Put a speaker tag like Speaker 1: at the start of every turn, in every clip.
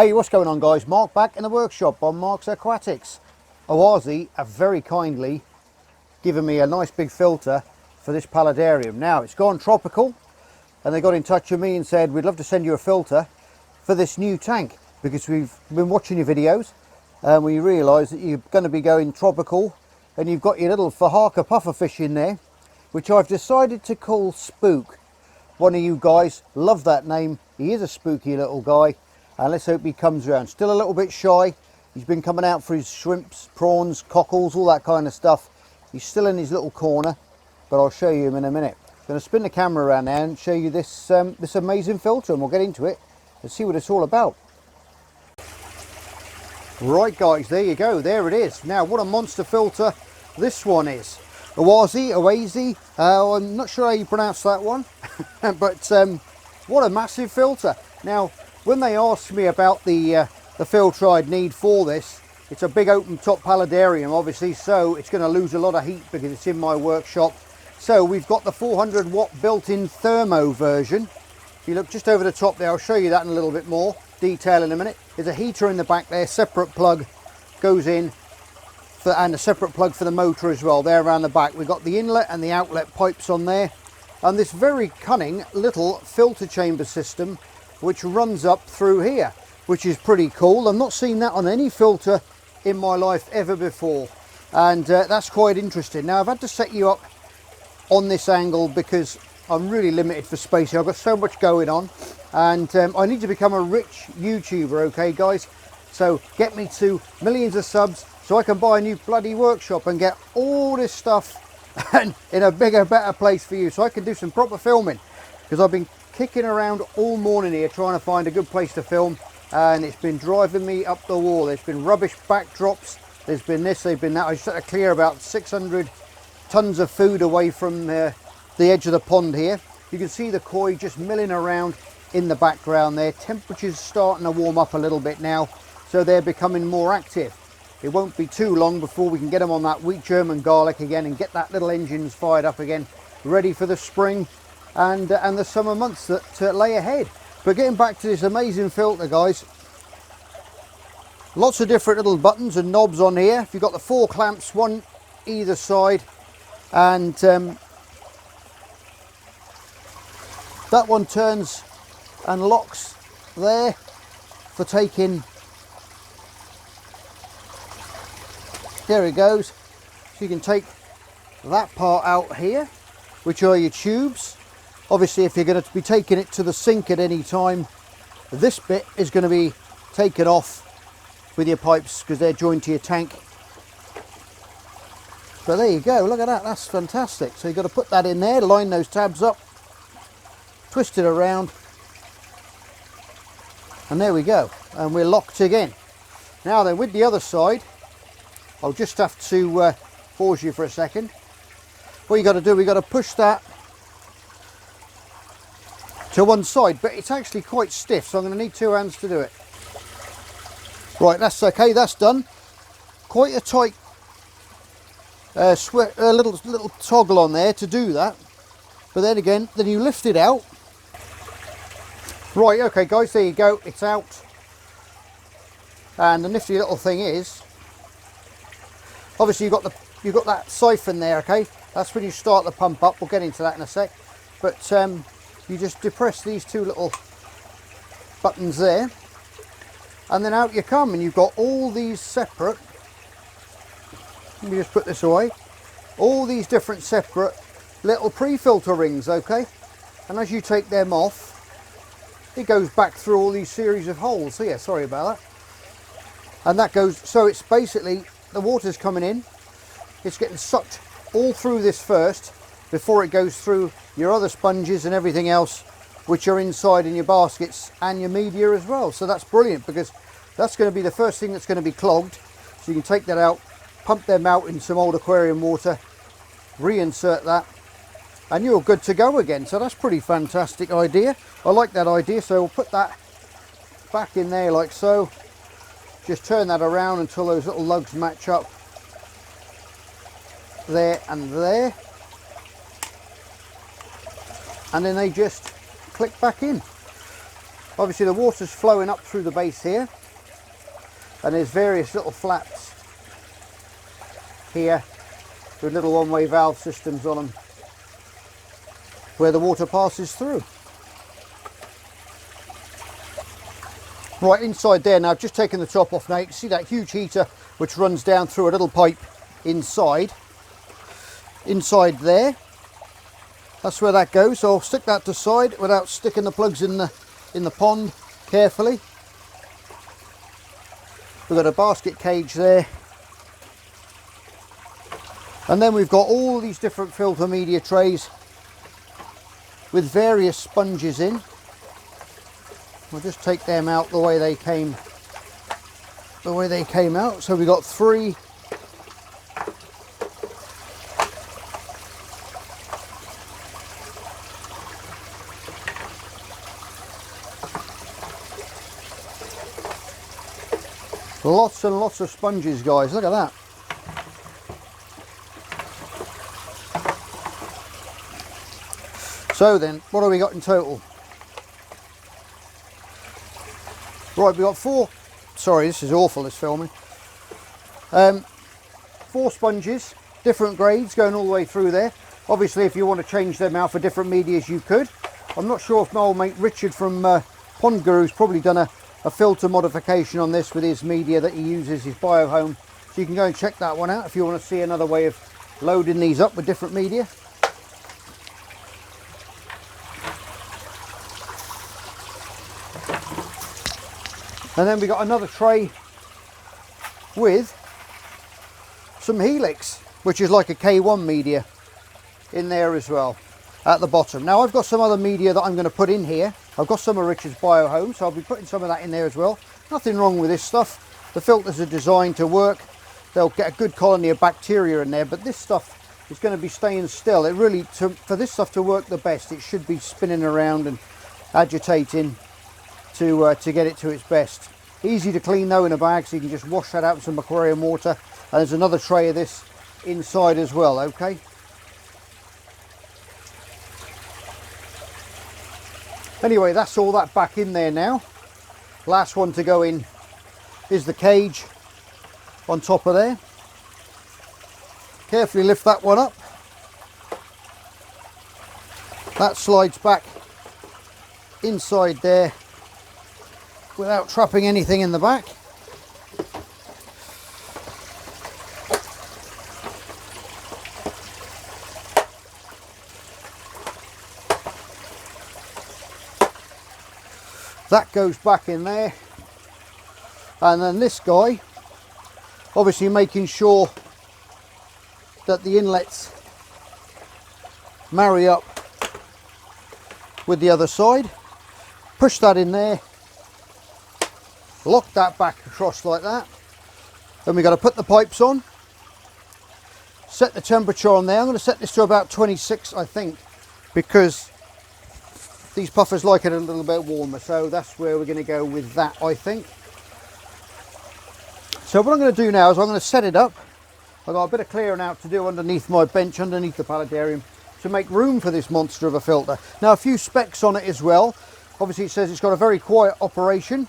Speaker 1: Hey, what's going on guys? Mark back in the workshop on Mark's Aquatics. Oazi have very kindly given me a nice big filter for this Paludarium. Now it's gone tropical and they got in touch with me and said we'd love to send you a filter for this new tank because we've been watching your videos and we realise that you're going to be going tropical and you've got your little Fahaka pufferfish in there, which I've decided to call Spook. One of you guys love that name. He is a spooky little guy. And let's hope he comes around. Still a little bit shy. He's been coming out for his shrimps, prawns, cockles, all that kind of stuff. He's still in his little corner, but I'll show you him in a minute. I'm going to spin the camera around now and show you this this amazing filter, and we'll get into it and see what it's all about. Right guys, there you go. There it is. Now what a monster filter this one is. Oazi. I'm not sure how you pronounce that one, but what a massive filter. Now, when they asked me about the filter I'd need for this, it's a big open top Paludarium obviously, so it's going to lose a lot of heat because it's in my workshop. So we've got the 400 watt built-in thermo version. If you look just over the top there, I'll show you that in a little bit more detail in a minute. There's a heater in the back there, separate plug goes in, and a separate plug for the motor as well there around the back. We've got the inlet and the outlet pipes on there, and this very cunning little filter chamber system which runs up through here, which is pretty cool. I've not seen that on any filter in my life ever before, and that's quite interesting. Now I've had to set you up on this angle because I'm really limited for space here. I've got so much going on, and I need to become a rich YouTuber, okay guys? So get me to millions of subs so I can buy a new bloody workshop and get all this stuff and in a bigger, better place for you, so I can do some proper filming, because I've been kicking around all morning here trying to find a good place to film, and it's been driving me up the wall. There's been rubbish backdrops, there's been this, there's been that. I just had to clear about 600 tons of food away from the edge of the pond here. You can see the koi just milling around in the background there. Temperatures starting to warm up a little bit now, so they're becoming more active. It won't be too long before we can get them on that wheat German garlic again and get that little engines fired up again, ready for the spring and the summer months that lay ahead. But getting back to this amazing filter guys, lots of different little buttons and knobs on here. You've got the 4 clamps, one either side, and that one turns and locks there for taking, there it goes. So you can take that part out here, which are your tubes. Obviously, if you're going to be taking it to the sink at any time, this bit is going to be taken off with your pipes because they're joined to your tank. But there you go, look at that, that's fantastic. So you've got to put that in there, line those tabs up, twist it around, and there we go. And we're locked again. Now then, with the other side, I'll just have to pause you for a second. What you got to do, we got to push that to one side, but it's actually quite stiff, so I'm going to need 2 hands to do it. Right, that's okay, that's done. Quite a tight little toggle on there to do that, but then again, then you lift it out. Right, okay guys, there you go, it's out. And the nifty little thing is, obviously you've got that siphon there, okay? That's when you start the pump up. We'll get into that in a sec, but you just depress these 2 little buttons there, and then out you come, and you've got all these separate, let me just put this away, all these different separate little pre-filter rings, okay? And as you take them off, it goes back through all these series of holes. So yeah, sorry about that. And that goes, so it's basically, the water's coming in, it's getting sucked all through this first before it goes through your other sponges and everything else which are inside in your baskets and your media as well. So that's brilliant, because that's going to be the first thing that's going to be clogged. So you can take that out, pump them out in some old aquarium water, reinsert that, and you're good to go again. So that's pretty fantastic idea. I like that idea. So we'll put that back in there like so. Just turn that around until those little lugs match up there and there, and then they just click back in. Obviously the water's flowing up through the base here, and there's various little flaps here with little one-way valve systems on them where the water passes through. Right, inside there now, I've just taken the top off now. You can see that huge heater which runs down through a little pipe inside there. That's where that goes. So I'll stick that to the side without sticking the plugs in the pond carefully. We've got a basket cage there, and then we've got all these different filter media trays with various sponges in. We'll just take them out the way they came out. So we've got 3. Lots and lots of sponges, guys. Look at that. So then, what have we got in total? Right, we've got 4. Sorry, this is awful, this filming. 4 sponges, different grades going all the way through there. Obviously, if you want to change them out for different medias, you could. I'm not sure if my old mate Richard from Pond Guru's probably done a filter modification on this with his media that he uses, his biohome. So you can go and check that one out if you want to see another way of loading these up with different media. And then we got another tray with some Helix, which is like a K1 media in there as well at the bottom. Now I've got some other media that I'm going to put in here. I've got some of Richard's biohome, so I'll be putting some of that in there as well. Nothing wrong with this stuff. The filters are designed to work. They'll get a good colony of bacteria in there, but this stuff is going to be staying still. It really, for this stuff to work the best, it should be spinning around and agitating to get it to its best. Easy to clean though in a bag, so you can just wash that out with some aquarium water. And there's another tray of this inside as well, okay? Anyway, that's all that back in there now. Last one to go in is the cage on top of there. Carefully lift that one up. That slides back inside there without trapping anything in the back. That goes back in there, and then this guy, obviously making sure that the inlets marry up with the other side. Push that in there, lock that back across like that. Then we've got to put the pipes on, set the temperature on there. I'm going to set this to about 26, I think, because these puffers like it a little bit warmer, so that's where we're going to go with that, I think. So what I'm going to do now is I'm going to set it up. I've got a bit of clearing out to do underneath my bench, underneath the Paludarium, to make room for this monster of a filter. Now a few specs on it as well. Obviously it says it's got a very quiet operation.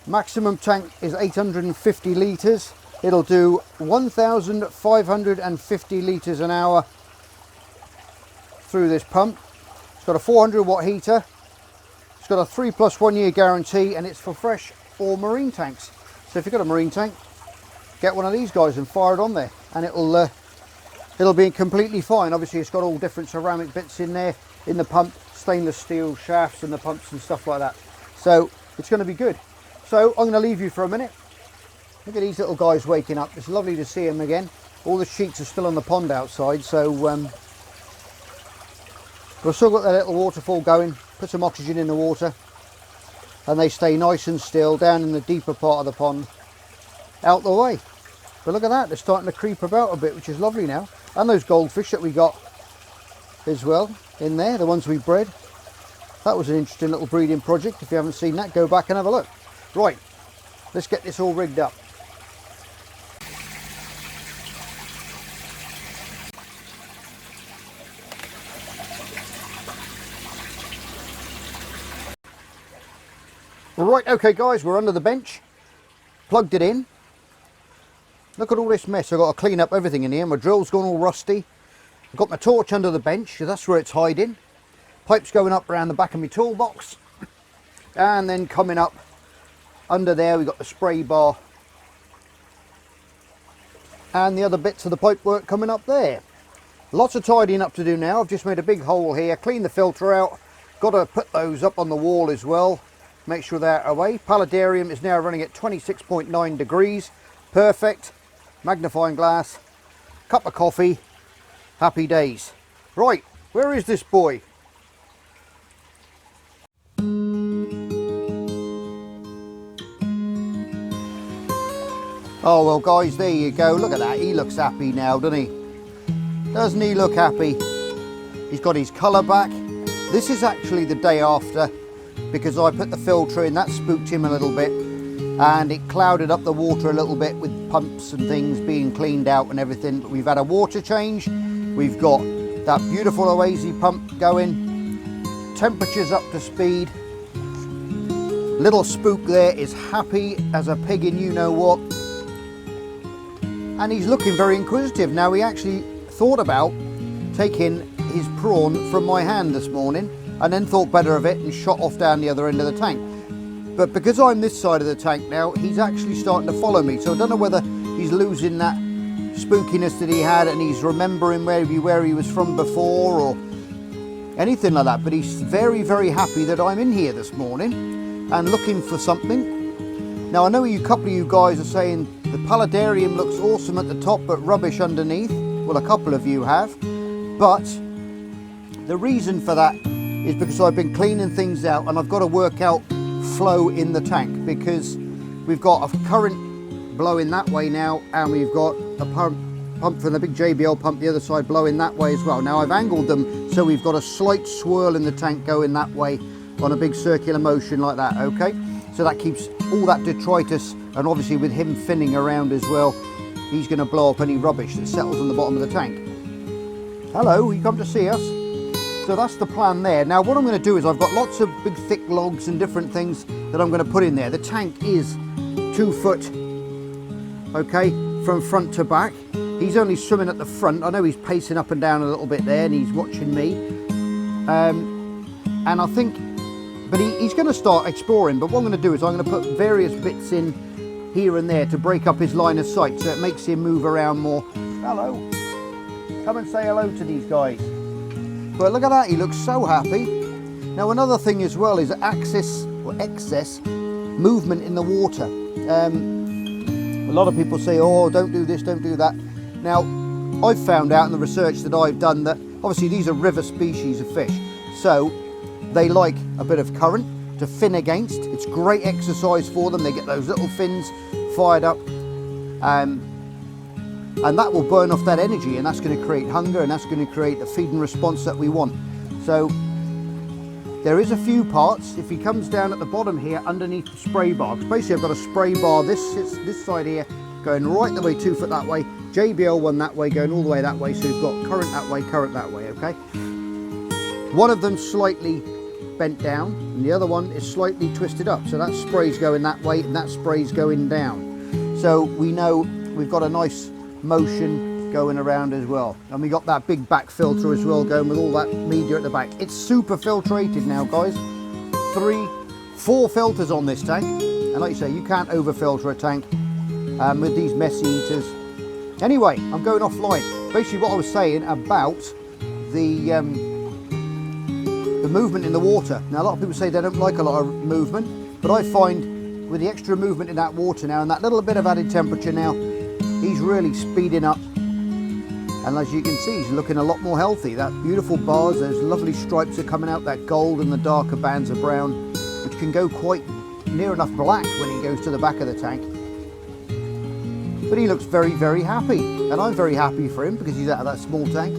Speaker 1: Maximum tank is 850 litres. It'll do 1,550 litres an hour through this pump. It's got a 400 watt heater. It's got a 3+1 year guarantee, and it's for fresh or marine tanks. So if you've got a marine tank, get one of these guys and fire it on there, and it'll be completely fine. Obviously it's got all different ceramic bits in there, in the pump, stainless steel shafts and the pumps and stuff like that. So it's going to be good. So I'm going to leave you for a minute. Look at these little guys waking up. It's lovely to see them again. All the sheets are still on the pond outside, so we've still got that little waterfall going. Put some oxygen in the water, and they stay nice and still down in the deeper part of the pond, out the way. But look at that, they're starting to creep about a bit, which is lovely now. And those goldfish that we got as well in there, the ones we bred. That was an interesting little breeding project. If you haven't seen that, go back and have a look. Right, let's get this all rigged up. Right, okay guys, we're under the bench. Plugged it in. Look at all this mess. I've got to clean up everything in here. My drill's gone all rusty. I've got my torch under the bench, so that's where it's hiding. Pipes going up around the back of my toolbox. And then coming up under there, we've got the spray bar. And the other bits of the pipe work coming up there. Lots of tidying up to do now. I've just made a big hole here, cleaned the filter out. Got to put those up on the wall as well. Make sure they're away. Paludarium is now running at 26.9 degrees. Perfect. Magnifying glass. Cup of coffee. Happy days. Right, where is this boy? Oh well guys, there you go. Look at that. He looks happy now, doesn't he? Doesn't he look happy? He's got his colour back. This is actually the day after, because I put the filter in. That spooked him a little bit, and it clouded up the water a little bit with pumps and things being cleaned out and everything. But we've had a water change. We've got that beautiful Oasis pump going. Temperatures up to speed. Little spook there is happy as a pig in you know what. And he's looking very inquisitive. Now, he actually thought about taking his prawn from my hand this morning, and then thought better of it and shot off down the other end of the tank. But because I'm this side of the tank now, he's actually starting to follow me. So I don't know whether he's losing that spookiness that he had and he's remembering maybe where he was from before or anything like that. But he's very, very happy that I'm in here this morning and looking for something. Now, I know a couple of you guys are saying the Paludarium looks awesome at the top but rubbish underneath. Well, a couple of you have. But the reason for that is because I've been cleaning things out and I've got to work out flow in the tank, because we've got a current blowing that way now, and we've got a pump from the big JBL pump the other side blowing that way as well. Now I've angled them so we've got a slight swirl in the tank going that way on a big circular motion like that, okay? So that keeps all that detritus, and obviously with him finning around as well, he's going to blow up any rubbish that settles on the bottom of the tank. Hello, you come to see us? So that's the plan there. Now what I'm going to do is I've got lots of big thick logs and different things that I'm going to put in there. The tank is 2 foot, okay, from front to back. He's only swimming at the front. I know he's pacing up and down a little bit there and he's watching me. And I think, but he's going to start exploring. But what I'm going to do is I'm going to put various bits in here and there to break up his line of sight, so it makes him move around more. Hello. Come and say hello to these guys. But look at that, he looks so happy. Now another thing as well is excess movement in the water. A lot of people say, oh, don't do this, don't do that. Now, I've found out in the research that I've done that obviously these are river species of fish. So they like a bit of current to fin against. It's great exercise for them. They get those little fins fired up. And that will burn off that energy, and that's going to create hunger, and that's going to create the feeding response that we want. So there is a few parts. If he comes down at the bottom here underneath the spray bar, because basically I've got a spray bar this side here going right the way 2 foot that way, JBL one that way going all the way that way, so we've got current that way, okay? One of them's slightly bent down and the other one is slightly twisted up, so that spray's going that way and that spray's going down. So we know we've got a nice motion going around as well, and we got that big back filter as well going with all that media at the back. It's super filtrated now, guys. 4 filters on this tank, and like you say, you can't over filter a tank with these messy eaters. Anyway, I'm going offline. Basically what I was saying about the movement in the water. Now a lot of people say they don't like a lot of movement, but I find with the extra movement in that water now and that little bit of added temperature now, he's really speeding up, and as you can see, he's looking a lot more healthy. That beautiful bars, those lovely stripes are coming out, that gold and the darker bands of brown, which can go quite near enough black when he goes to the back of the tank. But he looks very, very happy, and I'm very happy for him because he's out of that small tank.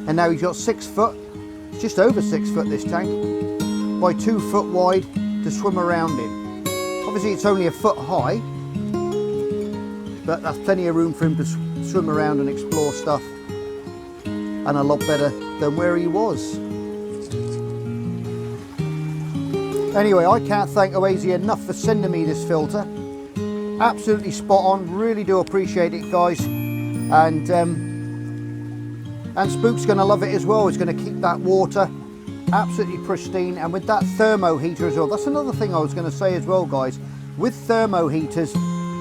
Speaker 1: And now he's got 6 foot, it's just over 6 foot this tank, by 2 foot wide to swim around in. Obviously it's only a foot high, but that's plenty of room for him to swim around and explore stuff, and a lot better than where he was. Anyway, I can't thank Oazy enough for sending me this filter. Absolutely spot on, really do appreciate it, guys. And Spook's going to love it as well. He's going to keep that water absolutely pristine, and with that thermo heater as well. That's another thing I was going to say as well, guys. With thermo heaters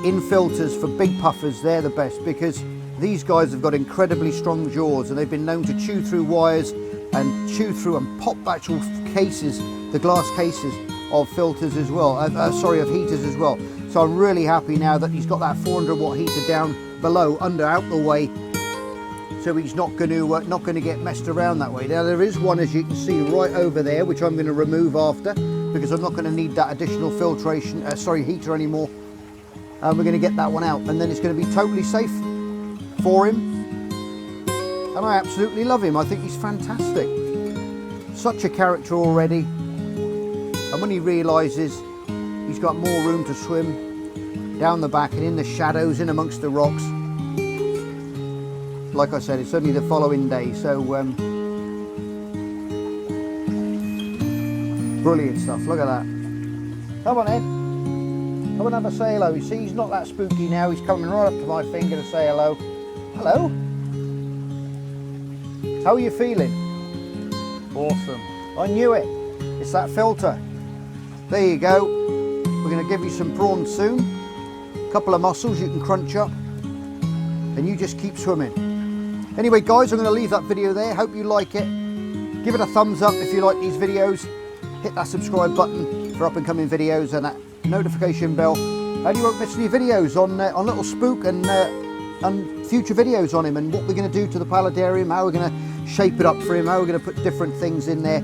Speaker 1: in filters for big puffers, they're the best, because these guys have got incredibly strong jaws, and they've been known to chew through wires and chew through and pop actual cases, the glass cases of filters as well, of heaters as well. So I'm really happy now that he's got that 400 watt heater down below, out the way, so he's not going to get messed around that way. Now there is one, as you can see, right over there, which I'm going to remove after, because I'm not going to need that additional filtration, heater anymore. And we're going to get that one out, and then it's going to be totally safe for him. And I absolutely love him. I think he's fantastic. Such a character already. And when he realises he's got more room to swim down the back and in the shadows, in amongst the rocks. Like I said, it's only the following day, so brilliant stuff. Look at that. Come on, Ed. Come and have a say hello. You see, he's not that spooky now. He's coming right up to my finger to say hello. Hello. How are you feeling? Awesome. I knew it. It's that filter. There you go. We're going to give you some prawns soon. A couple of mussels you can crunch up. And you just keep swimming. Anyway, guys, I'm going to leave that video there. Hope you like it. Give it a thumbs up if you like these videos. Hit that subscribe button for up and coming videos and that notification bell. And you won't miss any videos on Little Spook and future videos on him, and what we're going to do to the Paludarium, how we're going to shape it up for him, how we're going to put different things in there,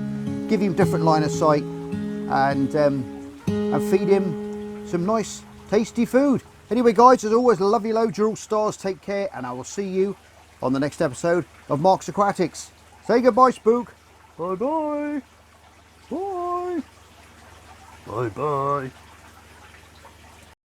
Speaker 1: give him different line of sight, and feed him some nice tasty food. Anyway, guys, as always, love you loads, you're all stars, take care, and I will see you on the next episode of Mark's Aquatics. Say goodbye, Spook. Bye bye. Bye. Bye bye.